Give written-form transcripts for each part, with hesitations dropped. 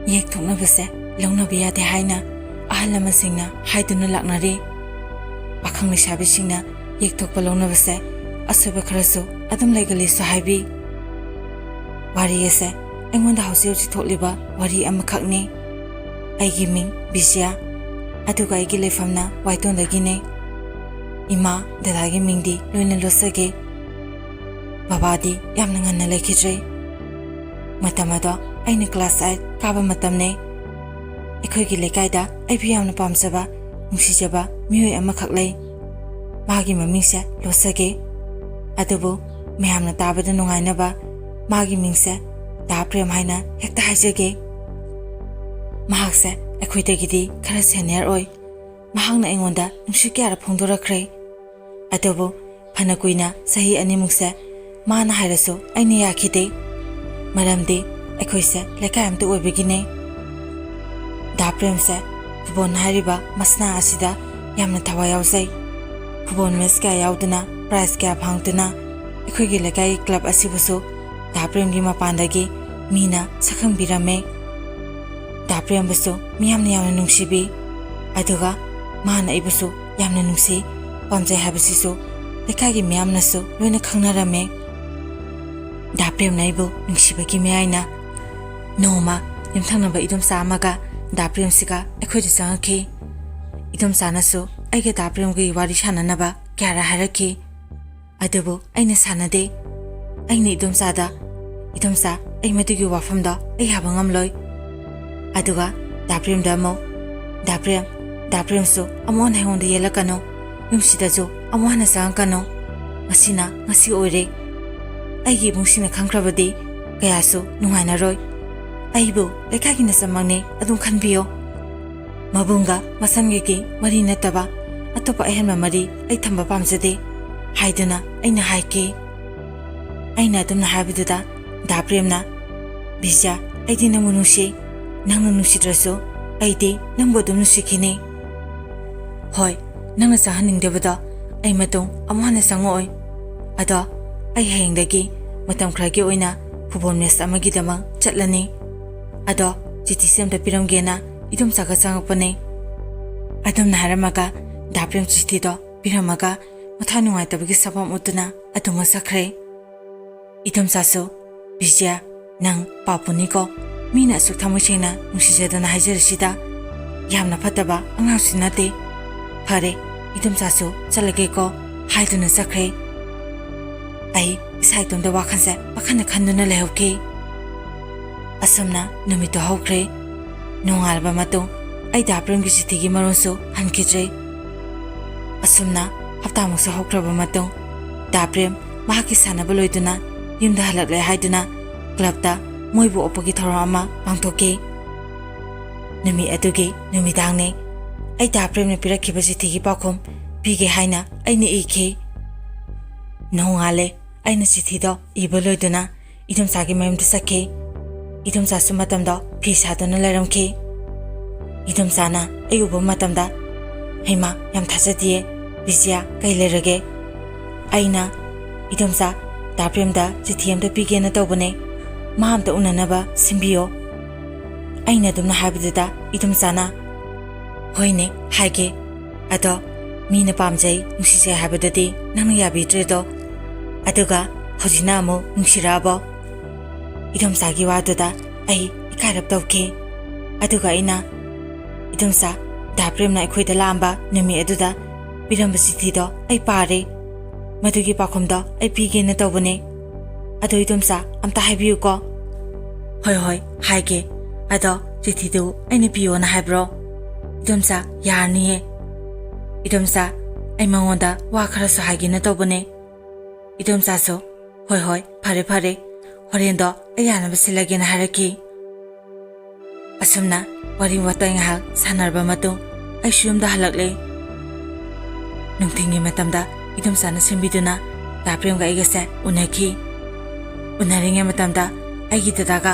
ꯌꯦꯛ ꯊꯣꯛꯅꯕꯁꯦ ꯂꯧꯅꯕ ꯌꯥꯗꯦ ꯍꯥꯏꯅ ꯑꯍꯜ ꯂꯃꯟꯁꯤꯡꯅ ꯍꯥꯏꯗꯨꯅ ꯂꯥꯛꯅꯔꯤ꯫ ꯄꯥꯈꯪ ꯂꯩꯁꯥꯕꯤꯁꯤꯡꯅ ꯌꯦꯛ ꯊꯣꯛꯄ ꯂꯧꯅꯕꯁꯦ ꯑꯁꯣꯏꯕ ꯈꯔꯁꯨ ꯑꯗꯨꯝ ꯂꯩꯒꯜꯂꯤꯁꯨ ꯍꯥꯏꯕꯤ꯫ ꯋꯥꯔꯤ ꯑꯁꯦ ꯑꯩꯉꯣꯟꯗ ꯍꯧꯖꯤꯛ ꯊꯣꯛꯂꯤꯕ ꯋꯥꯔꯤ ꯑꯃꯈꯛꯅꯤ꯫ ꯑꯩꯒꯤ ꯃꯤꯡ ꯕꯤꯖꯌ, ꯑꯗꯨꯒ ꯑꯩꯒꯤ ꯂꯩꯐꯝꯅ ꯋꯥꯏꯇꯣꯟꯗꯒꯤꯅꯤ꯫ ꯏꯃꯥ ꯗꯗꯥꯒꯤ ꯃꯤꯡꯗꯤ ꯂꯣꯏꯅ ꯂꯣꯠꯆꯒꯦ꯫ ꯕꯕꯥꯗꯤ ꯌꯥꯝꯅ ꯉꯟꯅ ꯂꯩꯈꯤꯗ꯭ꯔꯦ꯫ ꯃꯇꯝ ꯑꯗꯣ ꯑꯩꯅ ꯀ꯭ꯂꯥꯁ 8 ꯀꯥꯕ ꯃꯇꯝꯅꯤ꯫ ꯑꯩꯈꯣꯏꯒꯤ ꯂꯩꯀꯥꯏꯗ ꯑꯩꯕꯨ ꯌꯥꯝꯅ ꯄꯥꯝꯖꯕ ꯅꯨꯡꯁꯤꯖꯕ ꯃꯤꯑꯣꯏ ꯑꯃꯈꯛ ꯂꯩ꯫ ꯃꯥꯒꯤ ꯃꯃꯤꯡꯁꯦ ꯂꯣꯠꯆꯒꯦ, ꯑꯗꯨꯕꯨ ꯃꯌꯥꯝꯅ ꯇꯥꯕꯗ ꯅꯨꯡꯉꯥꯏꯅꯕ ꯃꯥꯒꯤ ꯃꯤꯡꯁꯦ ꯗꯥ ꯄ꯭ꯔꯦꯝ ꯍꯥꯏꯅ ꯍꯦꯛꯇ ꯍꯥꯏꯖꯒꯦ꯫ ꯃꯍꯥꯛꯁꯦ ꯑꯩꯈꯣꯏꯗꯒꯤꯗꯤ ꯈꯔ ꯁꯦꯅꯤꯌꯔ ꯑꯣꯏ꯫ ꯃꯍꯥꯛꯅ ꯑꯩꯉꯣꯟꯗ ꯅꯨꯡꯁꯤ ꯀꯌꯥꯔꯛ ꯐꯣꯡꯗꯣꯔꯛꯈ꯭ꯔꯦ꯫ ꯑꯗꯨꯕꯨ ꯐꯅ ꯀꯨꯏꯅ ꯆꯍꯤ 2ꯃꯨꯛꯁꯦ ꯃꯥꯅ ꯍꯥꯏꯔꯁꯨ ꯑꯩꯅ ꯌꯥꯈꯤꯗꯦ꯫ ꯃꯔꯝꯗꯤ ꯑꯩꯈꯣꯏꯁꯦ ꯂꯩꯀꯥꯏ ꯑꯃꯇ ꯑꯣꯏꯕꯒꯤꯅꯦ꯫ ꯗꯥ ꯄ꯭ꯔꯦꯝꯁꯦ ꯐꯨꯠꯕꯣꯜ ꯍꯥꯏꯔꯤꯕ ꯃꯁꯥꯟꯅ ꯑꯁꯤꯗ ꯌꯥꯝꯅ ꯊꯋꯥꯏ ꯌꯥꯎꯖꯩ꯫ ꯐꯨꯠꯕꯣꯜ ꯃꯦꯠꯆ ꯀꯌꯥ ꯌꯥꯎꯗꯨꯅ ꯄ꯭ꯔꯥꯏꯖ ꯀꯌꯥ ꯐꯪꯗꯨꯅ ꯑꯩꯈꯣꯏꯒꯤ ꯂꯩꯀꯥꯏꯒꯤ ꯀ꯭ꯂꯕ ꯑꯁꯤꯕꯨꯁꯨ ꯗꯥ ꯄ꯭ꯔꯦꯝꯒꯤ ꯃꯄꯥꯟꯗꯒꯤ ꯃꯤꯅ ꯁꯛꯈꯪꯕꯤꯔꯝꯃꯦ꯫ ꯗꯥ ꯄ꯭ꯔꯦꯝꯕꯨꯁꯨ ꯃꯤꯌꯥꯝꯅ ꯌꯥꯝꯅ ꯅꯨꯡꯁꯤꯕꯤ, ꯑꯗꯨꯒ ꯃꯥꯅ ꯑꯩꯕꯨꯁꯨ ꯌꯥꯝꯅ ꯅꯨꯡꯁꯤ ꯄꯥꯝꯖꯩ ꯍꯥꯏꯕꯁꯤꯁꯨ ꯂꯩꯀꯥꯏꯒꯤ ꯃꯤꯌꯥꯝꯅꯁꯨ ꯂꯣꯏꯅ ꯈꯪꯅꯔꯝꯃꯦ꯫ ꯗꯥ ꯄ꯭ꯔꯦꯝꯅ ꯑꯩꯕꯨ ꯅꯨꯡꯁꯤꯕꯒꯤ ꯃꯌꯥꯏꯅ ꯅꯣꯡꯃ ꯌꯨꯝꯊꯪꯅꯕ ꯏꯗꯣꯝꯆꯥ ꯑꯃꯒ ꯗꯥ ꯄ꯭ꯔꯦꯝꯁꯤꯒ ꯑꯩꯈꯣꯏꯗ ꯆꯪꯉꯛꯈꯤ꯫ ꯏꯗꯣꯝꯆꯥꯅꯁꯨ ꯑꯩꯒ ꯗꯥ ꯄ꯭ꯔꯦꯝꯒꯤ ꯋꯥꯔꯤ ꯁꯥꯟꯅꯅꯕ ꯀꯌꯥꯔꯛ ꯍꯥꯏꯔꯛꯈꯤ, ꯑꯗꯨꯕꯨ ꯑꯩꯅ ꯁꯥꯟꯅꯗꯦ꯫ ꯑꯩꯅ ꯏꯗꯣꯝꯆꯥꯗ, ꯏꯗꯣꯝꯆꯥ ꯑꯩ ꯃꯗꯨꯒꯤ ꯋꯥꯐꯝꯗꯣ ꯑꯩ ꯌꯥꯕ ꯉꯝꯂꯣꯏ꯫ ꯑꯗꯨꯒ ꯗꯥ ꯄ꯭ꯔꯦꯝꯗ ꯑꯃꯨꯛ, ꯗꯥ ꯄ꯭ꯔꯦꯝꯁꯨ ꯑꯃꯨꯛ ꯍꯟꯅ ꯑꯩꯉꯣꯟꯗ ꯌꯦꯜꯂꯛꯀꯅꯨ, ꯌꯨꯝꯁꯤꯗꯁꯨ ꯑꯃꯨꯛ ꯍꯟꯅ ꯆꯪꯉꯛꯀꯅꯨ꯫ ꯉꯁꯤꯅ ꯉꯁꯤ ꯑꯣꯏꯔꯦ꯫ ꯑꯩꯒꯤ ꯏꯃꯨꯡꯁꯤꯡꯅ ꯈꯪꯈ꯭ꯔꯕꯗꯤ ꯀꯌꯥꯁꯨ ꯅꯨꯡꯉꯥꯏꯅꯔꯣꯏ꯫ ꯑꯩꯕꯨ ꯂꯩꯀꯥꯏꯒꯤ ꯅꯆꯝꯃꯛꯅꯤ ꯑꯗꯨꯝ ꯈꯟꯕꯤꯌꯣ꯫ ꯃꯕꯨꯡꯒ ꯃꯆꯟꯒꯒꯤ ꯃꯔꯤ ꯅꯠꯇꯕ ꯑꯇꯣꯞꯄ ꯑꯍꯦꯟꯕ ꯃꯔꯤ ꯑꯩ ꯊꯝꯕ ꯄꯥꯝꯖꯗꯦ ꯍꯥꯏꯗꯨꯅ ꯑꯩꯅ ꯍꯥꯏꯈꯤ꯫ ꯑꯩꯅ ꯑꯗꯨꯝꯅ ꯍꯥꯏꯕꯗꯨꯗ ꯗꯥ ꯄ꯭ꯔꯦꯝꯅ, ꯕꯤꯖꯌ, ꯑꯩꯗꯤ ꯅꯪꯕꯨ ꯅꯨꯡꯁꯤ, ꯅꯪꯅ ꯅꯨꯡꯁꯤꯗ꯭ꯔꯁꯨ ꯑꯩꯗꯤ ꯅꯪꯕꯨ ꯑꯗꯨꯝ ꯅꯨꯡꯁꯤꯈꯤꯅꯤ꯫ ꯍꯣꯏ, ꯅꯪꯅ ꯆꯪꯍꯟꯅꯤꯡꯗꯕꯗꯣ ꯑꯩ ꯃꯇꯨꯡ ꯑꯃꯨꯛ ꯍꯟꯅ ꯆꯪꯉꯛꯑꯣꯏ꯫ ꯑꯗꯣ ꯑꯩ ꯍꯌꯦꯡꯗꯒꯤ ꯃꯇꯝ ꯈꯔꯒꯤ ꯑꯣꯏꯅ ꯐꯨꯠꯕꯣꯜ ꯃꯦꯠꯆ ꯑꯃꯒꯤꯗꯃꯛ ꯆꯠꯂꯅꯤ꯫ ꯑꯗꯣ ꯆꯤꯊꯤꯁꯦ ꯑꯝꯇ ꯄꯤꯔꯝꯒꯦꯅ ꯏꯗꯣꯝꯆꯥꯒ ꯆꯪꯉꯛꯄꯅꯦ꯫ ꯑꯗꯨꯝꯅ ꯍꯥꯏꯔꯝꯃꯒ ꯗꯥ ꯄ꯭ꯔꯦꯝ ꯆꯤꯊꯤꯗꯣ ꯄꯤꯔꯝꯃꯒ ꯃꯊ꯭ꯋꯥꯏ ꯅꯨꯡꯉꯥꯏꯇꯕꯒꯤ ꯁꯛꯐꯝ ꯎꯠꯇꯨꯅ ꯑꯗꯨꯃꯛ ꯆꯠꯈ꯭ꯔꯦ꯫ ꯏꯗꯣꯝꯆꯥꯁꯨ, ꯕꯤꯖꯌ, ꯅꯪ ꯄꯥꯄꯨꯅꯤꯀꯣ, ꯃꯤꯅ ꯑꯁꯨꯛ ꯊꯃꯣꯏ ꯁꯦꯡꯅ ꯅꯨꯡꯁꯤꯖꯗꯅ ꯍꯥꯏꯖꯔꯤꯁꯤꯗ ꯌꯥꯝꯅ ꯐꯠꯇꯕ ꯑꯉꯥꯡꯁꯨ ꯅꯠꯇꯦ꯫ ꯐꯔꯦ, ꯏꯗꯣꯝꯆꯥꯁꯨ ꯆꯠꯂꯒꯦꯀꯣ ꯍꯥꯏꯗꯨꯅ ꯆꯠꯈ꯭ꯔꯦ꯫ ꯑꯩ ꯏꯁꯥ ꯏꯇꯣꯝꯗ ꯋꯥꯈꯜꯁꯦ ꯄꯥꯈꯟꯅ ꯈꯟꯗꯨꯅ ꯂꯩꯍꯧꯈꯤ꯫ ꯑꯁꯨꯝꯅ ꯅꯨꯃꯤꯠꯇꯨ ꯍꯧꯈ꯭ꯔꯦ꯫ ꯅꯣꯡꯉꯥꯜꯂꯕ ꯃꯇꯨꯡ ꯑꯩ ꯗꯥ ꯄ꯭ꯔꯦꯝꯒꯤ ꯆꯤꯊꯤꯒꯤ ꯃꯔꯣꯟꯁꯨ ꯍꯟꯈꯤꯗ꯭ꯔꯦ꯫ ꯑꯁꯨꯝꯅ ꯍꯞꯇꯥꯃꯨꯛꯁꯨ ꯍꯧꯈ꯭ꯔꯕ ꯃꯇꯨꯡ ꯗꯥ ꯄ꯭ꯔꯦꯝ ꯃꯍꯥꯛꯀꯤ ꯁꯥꯟꯅꯕ ꯂꯣꯏꯗꯨꯅ ꯌꯨꯝꯗ ꯍꯜꯂꯛꯂꯦ ꯍꯥꯏꯗꯨꯅ ꯀ꯭ꯂꯕꯇ ꯃꯣꯏꯕꯨ ꯑꯣꯛꯄꯒꯤ ꯊꯧꯔꯝ ꯑꯃ ꯄꯥꯡꯊꯣꯛꯈꯤ꯫ ꯅꯨꯃꯤꯠ ꯑꯗꯨꯒꯤ ꯅꯨꯃꯤꯗꯥꯡꯅꯤ꯫ ꯑꯩ ꯗꯥ ꯄ꯭ꯔꯦꯝꯅ ꯄꯤꯔꯛꯈꯤꯕ ꯆꯤꯊꯤꯒꯤ ꯄꯥꯎꯈꯨꯝ ꯄꯤꯒꯦ ꯍꯥꯏꯅ ꯑꯩꯅ ꯏꯈꯤ꯫ ꯅꯣꯡꯉꯥꯜꯂꯦ꯫ ꯑꯩꯅ ꯆꯤꯊꯤꯗꯣ ꯏꯕ ꯂꯣꯏꯗꯨꯅ ꯏꯗꯣꯝꯆꯥꯒꯤ ꯃꯌꯨꯝꯗ ꯆꯠꯈꯤ꯫ ꯏꯗꯣꯝꯆꯥꯁꯨ ꯃꯇꯝꯗꯣ ꯐꯤ ꯁꯥꯗꯨꯅ ꯂꯩꯔꯝꯈꯤ꯫ ꯏꯗꯣꯝꯆꯥꯅ ꯑꯩ ꯎꯕ ꯃꯇꯝꯗ, ꯍꯩꯃꯥ, ꯌꯥꯝ ꯊꯥꯖꯗꯤꯌꯦ, ꯕꯤꯖꯌ, ꯀꯩ ꯂꯩꯔꯒꯦ? ꯑꯩꯅ, ꯏꯗꯣꯝꯆꯥ, ꯗꯥ ꯄ꯭ꯔꯦꯝꯗ ꯆꯤꯊꯤ ꯑꯝꯇ ꯄꯤꯒꯦꯅ ꯇꯧꯕꯅꯦ, ꯃꯥ ꯑꯝꯇ ꯎꯅꯅꯕ ꯁꯤꯟꯕꯤꯌꯣ꯫ ꯑꯩꯅ ꯑꯗꯨꯝꯅ ꯍꯥꯏꯕꯗꯨꯗ ꯏꯗꯣꯝꯆꯥꯅ, ꯍꯣꯏꯅꯦ, ꯍꯥꯏꯒꯦ, ꯑꯗꯣ ꯃꯤꯅ ꯄꯥꯝꯖꯩ ꯅꯨꯡꯁꯤꯖꯩ ꯍꯥꯏꯕꯗꯨꯗꯤ ꯅꯪꯅ ꯌꯥꯕꯤꯗ꯭ꯔꯦꯗꯣ, ꯑꯗꯨꯒ ꯍꯧꯖꯤꯛꯅ ꯑꯃꯨꯛ ꯅꯨꯡꯁꯤꯔꯛꯑꯕꯣ? ꯏꯗꯣꯝꯆꯥꯒꯤ ꯋꯥꯗꯨꯗ ꯑꯩ ꯏꯀꯥꯏꯔꯞ ꯇꯧꯈꯤ꯫ ꯑꯗꯨꯒ ꯑꯩꯅ, ꯏꯗꯣꯝꯆꯥ, ꯗꯥ ꯄ꯭ꯔꯦꯝꯅ ꯑꯩꯈꯣꯏꯗ ꯂꯥꯛꯑꯝꯕ ꯅꯨꯃꯤꯠ ꯑꯗꯨꯗ ꯄꯤꯔꯝꯕ ꯆꯤꯊꯤꯗꯣ ꯑꯩ ꯄꯥꯔꯦ, ꯃꯗꯨꯒꯤ ꯄꯥꯎꯈꯨꯝꯗꯣ ꯑꯩ ꯄꯤꯒꯦꯅ ꯇꯧꯕꯅꯦ, ꯑꯗꯣ ꯏꯗꯣꯝꯆꯥ ꯑꯝꯇ ꯍꯥꯏꯕꯤꯌꯨꯀꯣ꯫ ꯍꯣꯏ ꯍꯣꯏ, ꯍꯥꯏꯒꯦ, ꯑꯗꯣ ꯆꯤꯊꯤꯗꯨ ꯑꯩꯅ ꯄꯤꯌꯣꯅ ꯍꯥꯏꯕ꯭ꯔꯣ? ꯏꯗꯣꯝꯆꯥ, ꯌꯥꯔꯅꯤꯌꯦ꯫ ꯏꯗꯣꯝꯆꯥ, ꯑꯩ ꯃꯉꯣꯟꯗ ꯋꯥ ꯈꯔꯁꯨ ꯍꯥꯏꯒꯦꯅ ꯇꯧꯕꯅꯦ꯫ ꯏꯗꯣꯝꯆꯥꯁꯨ, ꯍꯣꯏ ꯍꯣꯏ, ꯐꯔꯦ ꯐꯔꯦ, ꯍꯣꯔꯦꯟꯗꯣ ꯑꯩ ꯌꯥꯅꯕ ꯁꯤꯜꯂꯒꯦꯅ ꯍꯥꯏꯔꯛꯈꯤ꯫ ꯑꯁꯨꯝꯅ ꯋꯥꯔꯤ ꯋꯥꯇꯥꯏ ꯉꯥꯏꯍꯥꯛ ꯁꯥꯟꯅꯔꯕ ꯃꯇꯨꯡ ꯑꯩꯁꯨ ꯌꯨꯝꯗ ꯍꯜꯂꯛꯂꯦ꯫ ꯅꯨꯡꯊꯤꯜꯒꯤ ꯃꯇꯝꯗ ꯏꯗꯣꯝꯆꯥꯅ ꯁꯤꯟꯕꯤꯗꯨꯅ ꯗꯥ ꯄ꯭ꯔꯦꯝꯒ ꯑꯩꯒꯁꯦ ꯎꯅꯈꯤ꯫ ꯎꯅꯔꯤꯉꯩ ꯃꯇꯝꯗ ꯑꯩꯒꯤ ꯗꯗꯥꯒ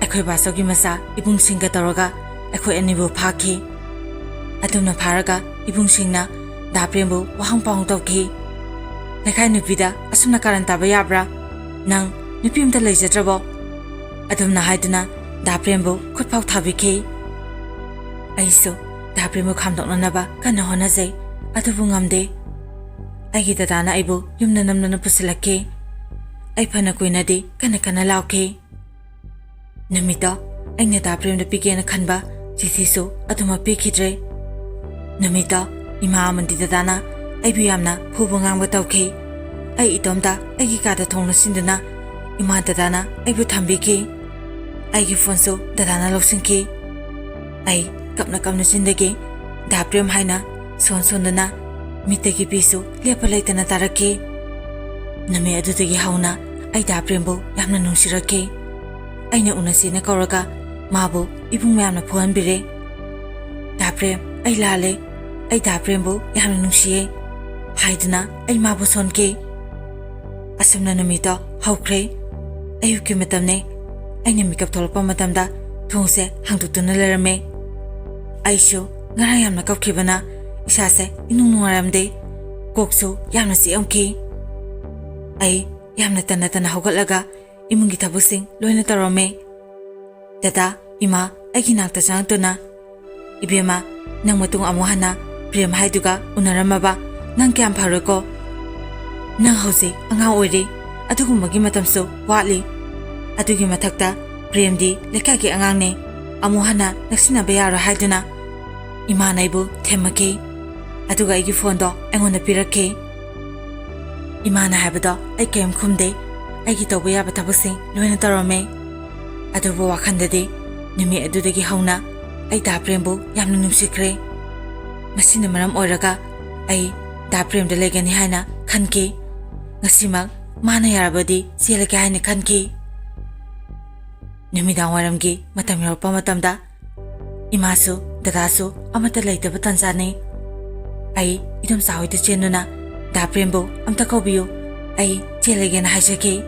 ꯑꯩꯈꯣꯏ ꯕꯥꯆꯧꯒꯤ ꯃꯆꯥ ꯏꯕꯨꯡꯁꯤꯡꯒ ꯇꯧꯔꯒ ꯑꯩꯈꯣꯏ ꯑꯅꯤꯕꯨ ꯐꯥꯈꯤ꯫ ꯑꯗꯨꯝꯅ ꯐꯥꯔꯒ ꯏꯕꯨꯡꯁꯤꯡꯅ ꯗꯥ ꯄ꯭ꯔꯦꯝꯕꯨ ꯋꯥꯍꯪ ꯄꯥꯎꯍꯪ ꯇꯧꯈꯤ꯫ ꯂꯩꯀꯥꯏ ꯅꯨꯄꯤꯗ ꯑꯁꯨꯝꯅ ꯀꯥꯔꯟ ꯇꯥꯕ ꯌꯥꯕ꯭ꯔꯥ? ꯅꯪ ꯅꯨꯄꯤ ꯑꯝꯇ ꯂꯩꯖꯗ꯭ꯔꯕꯣ? ꯑꯗꯨꯝꯅ ꯍꯥꯏꯗꯨꯅ ꯗꯥ ꯄ꯭ꯔꯦꯝꯕꯨ ꯈꯨꯠꯐꯥꯎ ꯊꯥꯕꯤꯈꯤ꯫ ꯑꯩꯁꯨ ꯗꯥ ꯄ꯭ꯔꯦꯝꯕꯨ ꯈꯥꯝꯗꯣꯛꯅꯅꯕ ꯀꯟꯅ ꯍꯣꯠꯅꯖꯩ, ꯑꯗꯨꯕꯨ ꯉꯝꯗꯦ꯫ ꯑꯩꯒꯤ ꯗꯗꯥꯅ ꯑꯩꯕꯨ ꯌꯨꯝꯗ ꯅꯝꯗꯅ ꯄꯨꯁꯤꯜꯂꯛꯈꯤ꯫ ꯑꯩ ꯐꯅ ꯀꯨꯏꯅꯗꯤ ꯀꯟꯅ ꯂꯥꯎꯈꯤ꯫ ꯅꯨꯃꯤꯠꯇꯣ ꯑꯩꯅ ꯗꯥ ꯄ꯭ꯔꯦꯝꯗ ꯄꯤꯒꯦꯅ ꯈꯟꯕ ꯆꯤꯊꯤꯁꯨ ꯑꯗꯨꯃꯛ ꯄꯤꯈꯤꯗ꯭ꯔꯦ꯫ ꯅꯨꯃꯤꯠꯇꯣ ꯏꯃꯥ ꯑꯃꯗꯤ ꯗꯗꯥꯅ ꯑꯩꯕꯨ ꯌꯥꯝꯅ ꯐꯨꯕ ꯉꯥꯡꯕ ꯇꯧꯈꯤ꯫ ꯑꯩ ꯏꯇꯣꯝꯇ ꯑꯩꯒꯤ ꯀꯥꯗ ꯊꯣꯡ ꯂꯣꯟꯁꯤꯟꯗꯨꯅ ꯏꯃꯥ ꯗꯗꯥꯅ ꯑꯩꯕꯨ ꯊꯝꯕꯤꯈꯤ꯫ ꯑꯩꯒꯤ ꯐꯣꯟꯁꯨ ꯗꯗꯥꯅ ꯂꯧꯁꯤꯟꯈꯤ꯫ ꯑꯩ ꯀꯞꯅ ꯆꯤꯟꯗꯒꯤ ꯗꯥ ꯄ꯭ꯔꯦꯝ ꯍꯥꯏꯅ ꯁꯣꯟꯗꯨꯅ ꯃꯤꯠꯇꯒꯤ ꯄꯤꯁꯨ ꯂꯦꯞꯄ ꯂꯩꯇꯅ ꯇꯥꯔꯛꯈꯤ꯫ ꯅꯨꯃꯤꯠ ꯑꯗꯨꯗꯒꯤ ꯍꯧꯅ ꯑꯩ ꯗꯥ ꯄ꯭ꯔꯦꯝꯕꯨ ꯌꯥꯝꯅ ꯅꯨꯡꯁꯤꯔꯛꯈꯤ꯫ ꯑꯩꯅ ꯎꯅꯁꯦꯅ ꯀꯧꯔꯒ ꯃꯥꯕꯨ ꯏꯕꯨꯡ ꯃꯌꯥꯝꯅ ꯐꯨꯍꯟꯕꯤꯔꯦ꯫ ꯗꯥ ꯄ꯭ꯔꯦꯝ, ꯑꯩ ꯂꯥꯜꯂꯦ, ꯑꯩ ꯗꯥ ꯄ꯭ꯔꯦꯝꯕꯨ ꯌꯥꯝꯅ ꯅꯨꯡꯁꯤꯌꯦ ꯍꯥꯏꯗꯨꯅ ꯑꯩ ꯃꯥꯕꯨ ꯁꯣꯟꯈꯤ꯫ ꯑꯁꯨꯝꯅ ꯅꯨꯃꯤꯠꯇꯣ ꯍꯧꯈ꯭ꯔꯦ꯫ ꯑꯌꯨꯛꯀꯤ ꯃꯇꯝꯅꯦ꯫ ꯑꯩꯅ ꯃꯤꯀꯞ ꯊꯣꯛꯂꯛꯄ ꯃꯇꯝꯗ ꯊꯣꯡꯁꯦ ꯍꯥꯡꯗꯣꯛꯇꯨꯅ ꯂꯩꯔꯝꯃꯦ꯫ ꯑꯩꯁꯨ ꯉꯔꯥꯡ ꯌꯥꯝꯅ ꯀꯞꯈꯤꯕꯅ ꯏꯁꯥꯁꯦ ꯏꯅꯨꯡ ꯅꯨꯡꯉꯥꯏꯔꯝꯗꯦ, ꯀꯣꯛꯁꯨ ꯌꯥꯝꯅ ꯆꯤꯛꯑꯝꯈꯤ꯫ ꯑꯩ ꯌꯥꯝꯅ ꯇꯟꯅ ꯍꯧꯒꯠꯂꯒ ꯏꯃꯨꯡꯒꯤ ꯊꯕꯛꯁꯤꯡ ꯂꯣꯏꯅ ꯇꯧꯔꯝꯃꯦ꯫ ꯗꯗꯥ, ꯏꯃꯥ ꯑꯩꯒꯤ ꯅꯥꯛꯇ ꯆꯪꯉꯛꯇꯨꯅ, "ꯏꯕꯦꯝꯃ, ꯅꯪ ꯃꯇꯨꯡ ꯑꯃꯨꯛ ꯍꯟꯅ ꯄ꯭ꯔꯦꯝ ꯍꯥꯏꯗꯨꯒ ꯎꯅꯔꯝꯃꯕ ꯅꯪ ꯀꯌꯥꯝ ꯐꯔꯣꯏꯀꯣ? ꯅꯪ ꯍꯧꯖꯤꯛ ꯑꯉꯥꯡ ꯑꯣꯏꯔꯤ, ꯑꯗꯨꯒꯨꯝꯕꯒꯤ ꯃꯇꯝꯁꯨ ꯋꯥꯠꯂꯤ꯫ ꯑꯗꯨꯒꯤ ꯃꯊꯛꯇ ꯄ꯭ꯔꯦꯝꯗꯤ ꯂꯩꯀꯥꯏꯒꯤ ꯑꯉꯥꯡꯅꯦ, ꯑꯃꯨꯛ ꯍꯟꯅ ꯅꯛꯁꯤꯟꯅꯕ ꯌꯥꯔꯣꯏ" ꯍꯥꯏꯗꯨꯅ ꯏꯃꯥꯅ ꯑꯩꯕꯨ ꯊꯦꯝꯃꯛꯈꯤ꯫ ꯑꯗꯨꯒ ꯑꯩꯒꯤ ꯐꯣꯟꯗꯣ ꯑꯩꯉꯣꯟꯗ ꯄꯤꯔꯛꯈꯤ꯫ ꯏꯃꯥꯅ ꯍꯥꯏꯕꯗꯣ ꯑꯩ ꯀꯔꯤꯝ ꯈꯨꯝꯗꯦ꯫ ꯑꯩꯒꯤ ꯇꯧꯕ ꯌꯥꯕ ꯊꯕꯛꯁꯤꯡ ꯂꯣꯏꯅ ꯇꯧꯔꯝꯃꯦ꯫ ꯑꯗꯨꯕꯨ ꯋꯥꯈꯜꯗꯗꯤ ꯅꯨꯃꯤꯠ ꯑꯗꯨꯗꯒꯤ ꯍꯧꯅ ꯑꯩ ꯗꯥ ꯄ꯭ꯔꯦꯝꯕꯨ ꯌꯥꯝꯅ ꯅꯨꯡꯁꯤꯈ꯭ꯔꯦ꯫ ꯃꯁꯤꯅ ꯃꯔꯝ ꯑꯣꯏꯔꯒ ꯑꯩ ꯗꯥ ꯄ꯭ꯔꯦꯝꯗ ꯂꯩꯒꯅꯤ ꯍꯥꯏꯅ ꯈꯟꯈꯤ꯫ ꯉꯁꯤꯃꯛ ꯃꯥꯅ ꯌꯥꯔꯕꯗꯤ ꯆꯦꯜꯂꯒꯦ ꯍꯥꯏꯅ ꯈꯟꯈꯤ꯫ ꯅꯨꯃꯤꯗꯥꯡꯋꯥꯏꯔꯝꯒꯤ ꯃꯇꯝ ꯌꯧꯔꯛꯄ ꯃꯇꯝꯗ ꯏꯃꯥꯁꯨ ꯗꯗꯥꯁꯨ ꯑꯃꯠꯇ ꯂꯩꯇꯕ ꯇꯥꯟꯖꯥꯅꯤ꯫ ꯑꯩ ꯏꯗꯣꯝꯆꯥ ꯍꯣꯏꯗ ꯆꯦꯟꯗꯨꯅ ꯗꯥ ꯄ꯭ꯔꯦꯝꯕꯨ ꯑꯝꯇ ꯀꯧꯕꯤꯌꯨ, ꯑꯩ ꯆꯦꯜꯂꯒꯦꯅ ꯍꯥꯏꯖꯈꯤ꯫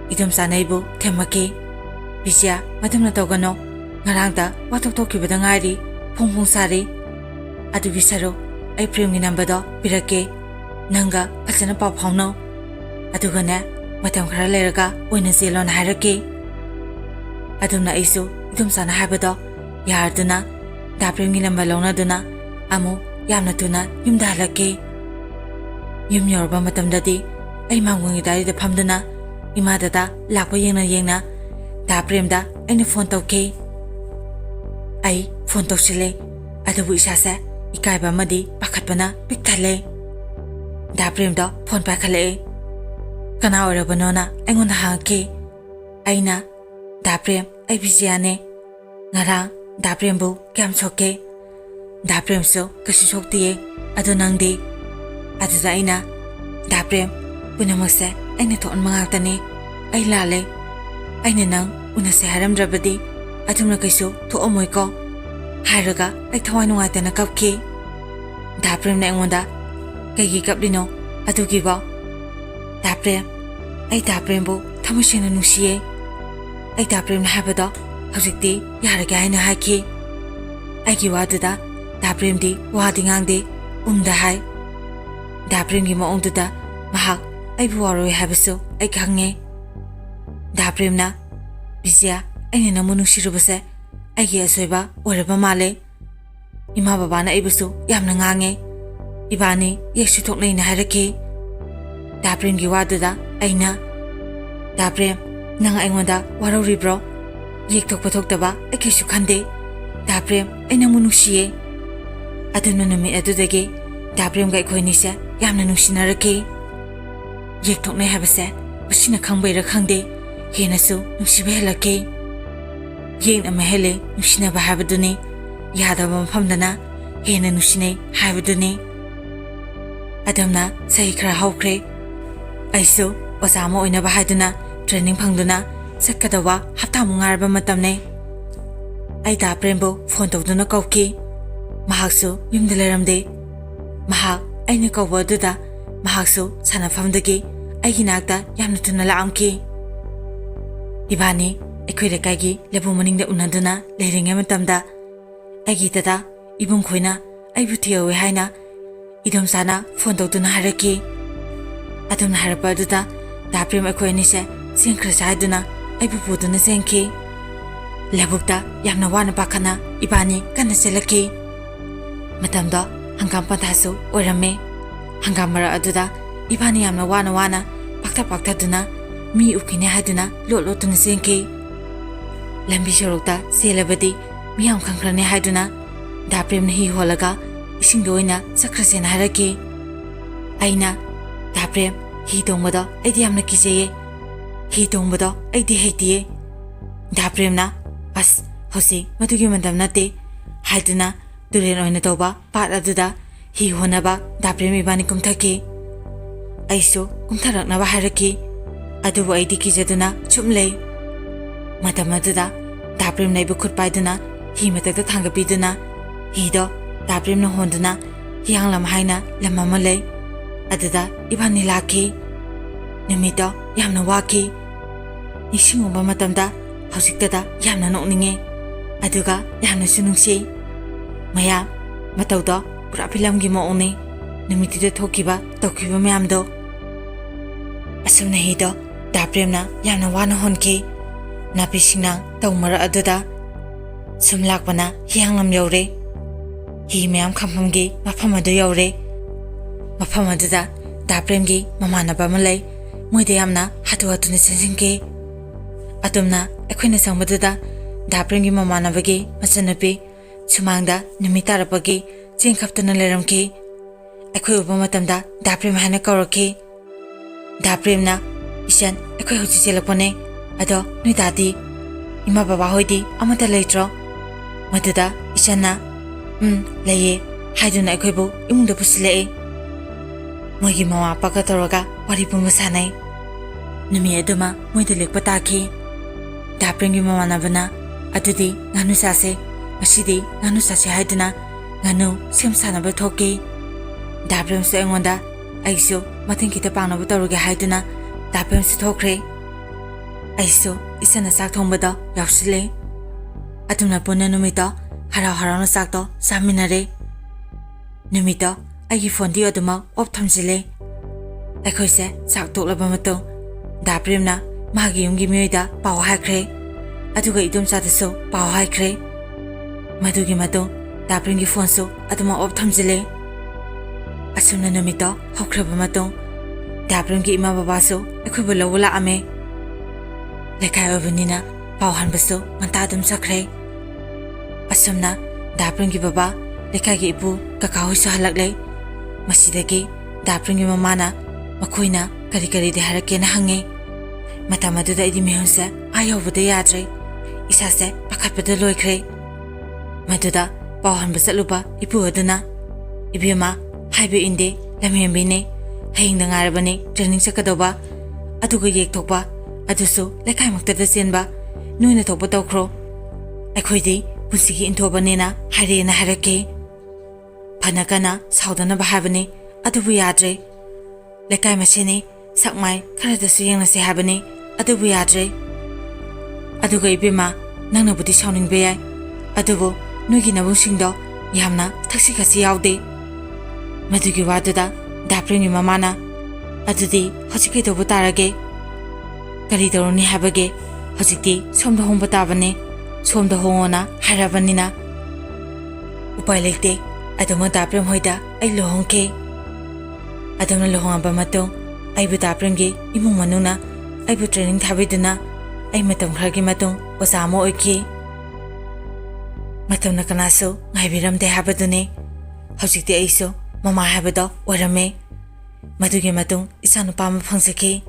ꯏꯗꯣꯝꯆꯥꯅ ꯑꯩꯕꯨ ꯊꯦꯝꯃꯛꯈꯤ꯫ "ꯕꯤꯖꯌ, ꯃꯗꯨꯝꯅ ꯇꯧꯒꯅꯨ, ꯉꯔꯥꯡꯗ ꯋꯥꯊꯣꯛ ꯊꯣꯛꯈꯤꯕꯗ ꯉꯥꯏꯔꯤ, ꯐꯣꯡ ꯁꯥꯔꯤ꯫ ꯑꯗꯨꯒꯤ ꯁꯔꯨꯛ ꯑꯩ ꯄ꯭ꯔꯦꯝꯒꯤ ꯅꯝꯕꯔꯗꯣ ꯄꯤꯔꯛꯀꯦ, ꯅꯪꯒ ꯐꯖꯅ ꯄꯥꯎ ꯐꯥꯎꯅꯧ, ꯑꯗꯨꯒꯅꯦ ꯃꯇꯝ ꯈꯔ ꯂꯩꯔꯒ ꯑꯣꯏꯅ ꯆꯦꯜꯂꯣꯅ ꯍꯥꯏꯔꯛꯈꯤ꯫ ꯑꯗꯨꯝꯅ ꯑꯩꯁꯨ ꯏꯗꯣꯝꯆꯥꯅ ꯍꯥꯏꯕꯗꯣ ꯌꯥꯔꯗꯨꯅ ꯗꯥ ꯄ꯭ꯔꯦꯝꯒꯤ ꯅꯝꯕꯔ ꯂꯧꯅꯗꯨꯅ ꯑꯃꯨꯛ ꯌꯥꯝꯅ ꯊꯨꯅ ꯌꯨꯝꯗ ꯍꯜꯂꯛꯈꯤ꯫ ꯌꯨꯝ ꯌꯧꯔꯕ ꯃꯇꯝꯗꯗꯤ ꯑꯩ ꯃꯥꯡꯒꯣꯟꯒꯤ ꯗꯥꯏꯔꯤꯗ ꯐꯝꯗꯨꯅ ꯏꯃꯥ ꯗꯗꯥ ꯂꯥꯛꯄ ꯌꯦꯡꯅ ꯗꯥ ꯄ꯭ꯔꯦꯝꯗ ꯑꯩꯅ ꯐꯣꯟ ꯇꯧꯈꯤ꯫ ꯑꯩ ꯐꯣꯟ ꯇꯧꯁꯤꯜꯂꯦ, ꯑꯗꯨꯕꯨ ꯏꯁꯥꯁꯦ ꯏꯀꯥꯏꯕ ꯑꯃꯗꯤ ꯄꯥꯈꯠꯄꯅ ꯄꯤꯛ ꯊꯜꯂꯦ꯫ ꯗꯥ ꯄ꯭ꯔꯦꯝꯗꯣ ꯐꯣꯟ ꯄꯥꯏꯈꯠꯂꯛꯑꯦ꯫ ꯀꯅꯥ ꯑꯣꯏꯔꯕꯅꯣꯅ ꯑꯩꯉꯣꯟꯗ ꯍꯪꯉꯛꯈꯤ꯫ ꯑꯩꯅ, "ꯗꯥ ꯄ꯭ꯔꯦꯝ, ꯑꯩ ꯕꯤꯖꯌꯅꯦ꯫ ꯉꯔꯥꯡ ꯗꯥ ꯄ꯭ꯔꯦꯝꯕꯨ ꯀꯌꯥꯝ ꯁꯣꯛꯀꯦ?" "ꯗꯥ ꯄ꯭ꯔꯦꯝꯁꯨ ꯀꯩꯁꯨ ꯁꯣꯛꯇꯤꯌꯦ, ꯑꯗꯨ ꯅꯪꯗꯤ?" ꯑꯗꯨꯗ ꯑꯩꯅ, "ꯗꯥ ꯄ꯭ꯔꯦꯝ, ꯄꯨꯝꯅꯃꯛꯁꯦ ꯑꯩꯅ ꯊꯣꯛꯍꯟꯕ ꯉꯥꯛꯇꯅꯤ, ꯑꯩ ꯂꯥꯜꯂꯦ꯫ ꯑꯩꯅ ꯅꯪ ꯎꯅꯁꯦ ꯍꯥꯏꯔꯝꯗ꯭ꯔꯕꯗꯤ ꯑꯗꯨꯝꯅ ꯀꯩꯁꯨ ꯊꯣꯛꯑꯝꯃꯣꯏꯀꯣ" ꯍꯥꯏꯔꯒ ꯑꯩ ꯊꯋꯥꯏ ꯅꯨꯡꯉꯥꯏꯇꯅ ꯀꯞꯈꯤ꯫ ꯗꯥ ꯄ꯭ꯔꯦꯝꯅ ꯑꯩꯉꯣꯟꯗ, "ꯀꯩꯒꯤ ꯀꯞꯂꯤꯅꯣ ꯑꯗꯨꯒꯤꯕꯣ?" "ꯗꯥ ꯄ꯭ꯔꯦꯝ, ꯑꯩ ꯗꯥ ꯄ꯭ꯔꯦꯝꯕꯨ ꯊꯃꯣꯏ ꯁꯦꯡꯅ ꯅꯨꯡꯁꯤꯌꯦ꯫ ꯑꯩ ꯗꯥ ꯄ꯭ꯔꯦꯝꯅ ꯍꯥꯏꯕꯗꯣ ꯍꯧꯖꯤꯛꯇꯤ ꯌꯥꯔꯒꯦ ꯍꯥꯏꯅ ꯍꯥꯏꯈꯤ." ꯑꯩꯒꯤ ꯋꯥꯗꯨꯗ ꯗꯥ ꯄ꯭ꯔꯦꯝꯗꯤ ꯋꯥꯗꯤ ꯉꯥꯡꯗꯦ, ꯎꯝꯗ ꯍꯥꯏ꯫ ꯗꯥ ꯄ꯭ꯔꯦꯝꯒꯤ ꯃꯑꯣꯡꯗꯨꯗ ꯃꯍꯥꯛ ꯑꯩꯕꯨ ꯋꯥꯔꯣꯏ ꯍꯥꯏꯕꯁꯨ ꯑꯩ ꯈꯪꯉꯦ꯫ ꯗꯥ ꯄ꯭ꯔꯦꯝꯅ, "ꯕꯤꯖꯌ, ꯑꯩꯅ ꯅꯪꯕꯨ ꯅꯨꯡꯁꯤꯔꯨꯕꯁꯦ ꯑꯩꯒꯤ ꯑꯁꯣꯏꯕ ꯑꯣꯏꯔꯕ ꯃꯥꯜꯂꯦ꯫ ꯏꯃꯥ ꯕꯕꯥꯅ ꯑꯩꯕꯨꯁꯨ ꯌꯥꯝꯅ ꯉꯥꯡꯉꯦ, ꯏꯕꯥꯅꯤ ꯌꯦꯛꯁꯨ ꯊꯣꯛꯅꯩꯅ ꯍꯥꯏꯔꯛꯈꯤ." ꯗꯥ ꯄ꯭ꯔꯦꯝꯒꯤ ꯋꯥꯗꯨꯗ ꯑꯩꯅ, "ꯗꯥ ꯄ꯭ꯔꯦꯝ, ꯅꯪ ꯑꯩꯉꯣꯟꯗ ꯋꯥꯔꯧꯔꯤꯕ꯭ꯔꯣ? ꯌꯦꯛ ꯊꯣꯛꯄ ꯊꯣꯛꯇꯕ ꯑꯩ ꯀꯩꯁꯨ ꯈꯟꯗꯦ꯫ ꯗꯥ ꯄ꯭ꯔꯦꯝ, ꯑꯩ ꯅꯪꯕꯨ ꯅꯨꯡꯁꯤꯌꯦ." ꯑꯗꯨꯅ ꯅꯨꯃꯤꯠ ꯑꯗꯨꯗꯒꯤ ꯗꯥ ꯄ꯭ꯔꯦꯝꯒ ꯑꯩꯈꯣꯏꯅꯤꯁꯦ ꯌꯥꯝꯅ ꯅꯨꯡꯁꯤꯅꯔꯛꯈꯤ꯫ ꯌꯦꯛ ꯊꯣꯛꯅꯩ ꯍꯥꯏꯕꯁꯦ ꯃꯁꯤꯅ ꯈꯪꯕꯩꯔꯥ ꯈꯪꯗꯦ, ꯍꯦꯟꯅꯁꯨ ꯅꯨꯡꯁꯤꯕ ꯍꯦꯜꯂꯛꯈꯤ꯫ ꯌꯦꯛꯅ ꯃꯍꯦꯜꯂꯦ ꯅꯨꯡꯁꯤꯅꯕ ꯍꯥꯏꯕꯗꯨꯅꯤ, ꯌꯥꯗꯕ ꯃꯐꯝꯗꯅ ꯍꯦꯟꯅ ꯅꯨꯡꯁꯤꯅꯩ ꯍꯥꯏꯕꯗꯨꯅꯤ꯫ ꯑꯗꯨꯝꯅ ꯆꯍꯤ ꯈꯔ ꯍꯧꯈ꯭ꯔꯦ꯫ ꯑꯩꯁꯨ ꯑꯣꯖꯥ ꯑꯃ ꯑꯣꯏꯅꯕ ꯍꯥꯏꯗꯨꯅ ꯇ꯭ꯔꯦꯅꯤꯡ ꯐꯪꯗꯨꯅ ꯆꯠꯀꯗꯧꯕ ꯍꯞꯇꯥꯃꯨꯛ ꯉꯥꯏꯔꯕ ꯃꯇꯝꯅꯦ꯫ ꯑꯩ ꯗꯥ ꯄ꯭ꯔꯦꯝꯕꯨ ꯐꯣꯟ ꯇꯧꯗꯨꯅ ꯀꯧꯈꯤ꯫ ꯃꯍꯥꯛꯁꯨ ꯌꯨꯝꯗ ꯂꯩꯔꯝꯗꯦ꯫ ꯃꯍꯥꯛ ꯑꯩꯅ ꯀꯧꯕ ꯑꯗꯨꯗ ꯃꯍꯥꯛꯁꯨ ꯁꯥꯟꯅꯐꯝꯗꯒꯤ ꯑꯩꯒꯤ ꯅꯥꯛꯇ ꯌꯥꯝꯅ ꯊꯨꯅ ꯂꯥꯛꯑꯝꯈꯤ꯫ ꯏꯕꯥꯅꯤ ꯑꯩꯈꯣꯏ ꯂꯩꯀꯥꯏꯒꯤ ꯂꯩꯕꯨꯡ ꯃꯅꯤꯡꯗ ꯎꯅꯗꯨꯅ ꯂꯩꯔꯤꯉꯩ ꯃꯇꯝꯗ ꯑꯩꯒꯤ ꯗꯗꯥ ꯏꯕꯨꯡ ꯈꯣꯏꯅ ꯑꯩꯕꯨ ꯊꯤꯍꯧꯏ ꯍꯥꯏꯅ ꯏꯗꯣꯝꯆꯥꯅ ꯐꯣꯟ ꯇꯧꯗꯨꯅ ꯍꯥꯏꯔꯛꯈꯤ꯫ ꯑꯗꯨꯝꯅ ꯍꯥꯏꯔꯛꯄ ꯑꯗꯨꯗ ꯗꯥ ꯄ꯭ꯔꯦꯝ ꯑꯩꯈꯣꯏ ꯑꯅꯤꯁꯦ ꯆꯦꯟꯈ꯭ꯔꯁꯦ ꯍꯥꯏꯗꯨꯅ ꯑꯩꯕꯨ ꯄꯨꯗꯨꯅ ꯆꯦꯟꯈꯤ꯫ Labukta yamna wana pakhana ibani kana selaki. Matamda hangam panthasu oirame. Hangam mara aduda ibani yamna wana pakta duna mi ukine haduna lo tuna senki. Lambi sorokta selabadi miyam khangkrane haduna Daprem na hi holaga ising doina sakrasena haraki. Aina Daprem hi tongmada aidi yamna kijaye. Hi tongmada aidi haitiye. Daprem na as hosi madugi mandam nate haiduna duren oina toba pat aduda hi honaba Daprem ibani kumthaki. Aiso kumtharaknaba haraki. Adubu aidi kijaduna chumlei. Matam aduda Daprem na ibu khutpaiduna hi matakta thangapiduna Hido Daprem na honduna hiyang lam haina lamama lei. Aduda ibani laki. Numito yamna waki. Nisingumba matamda hausiktada yamna nokninge. Aduga yamna sunungsi. Maya matauda pura filamgi maongni. Numitida thokiba taukiba mayamdo. Asumna hido Daprem na yamna wana honki. Napisingna taumara aduda. Sumlakbana hiyang lam yaure. Hi mayam khamhamgi mafam adu yaure. Mafam aduda Dapremgi mamanaba malai. Moide yamna hatu hatuna sensinki. Atumna ekhoina sangbaduda Dapremgi mamanabagi masanupi sumangda numitarapagi chengkhaptuna leramki. Ekhoi uba matamda Daprem haina kauraki. Dapremna isan ekhoi huji chelapone. Ado nuidadi ima baba hoidi amata leitro. Maduda isanna laye haiduna ekhoibu imungda pusilei. Moigi mawa paka toroga waripu masanai. Numi aduma moida lekpa taki. Dapremgi mamanabana adudi nganu sase masidi nganu sase haiduna nganu semsanaba thoki. Daprem su engonda aisu mating kita pangnabu toroge haiduna Daprem su thokre. Aisu isana sak thongbada yausile. Atumna punna numito harau na sakto saminare. Numito aigi fondi aduma op thamsile. Ekhoise sak toklaba matung Dapremna magi yumgi mioida paw haikre. Aduga idum sadasu paw haikre. Madugi matung Dapremgi phone su aduma op thamsile. Asumna numito hokraba matung Dapremgi ima baba su ekhoibu lawula ame. Lekai obanina paw hanbasu manta adum sakre. Asumna Dapremgi baba lekai gi ibu kakao su halaklei. Masidagi Dapremgi mamana makoina kari de harakena hange. Matamaduda idi mehunsa ayawbuda yadre. Isase pakatpada loikre. Maduda paw hanbasa lupa ibu aduna. Ibiyama haibe inde lamhembine. Hayingda ngarabani training sakadoba. Aduga yek thokba. Adusu lekai maktada senba. Nuina thokba tawkro. Ekhoidi punsigi intobanena harena harake. Panakana saudana bahabani adubu yadre. Lekai masini sakmai kharadasu yengnase habani adubu yadre. Aduga ibima nangna budi sauning beyai. Adubu nugi nabungsingdo yamna thaksikasi yaude. Madugi waduda Dapremgi mamana adudi hojiki tobu tarage. Kari doroni habage hojiki somda hongba tabane. Somda hongona harabanina. Upai lekte aduma Daprem hoida ai lohongke. Adumna lohongaba matung aibu Dapremgi imung manuna aibu training thabiduna ai matam khargi matung osamo oiki. Matamna kanasu ngaibiramde habadune. Hojikti aisu mama habado orame. Madugi matung isanupa ma phangsaki.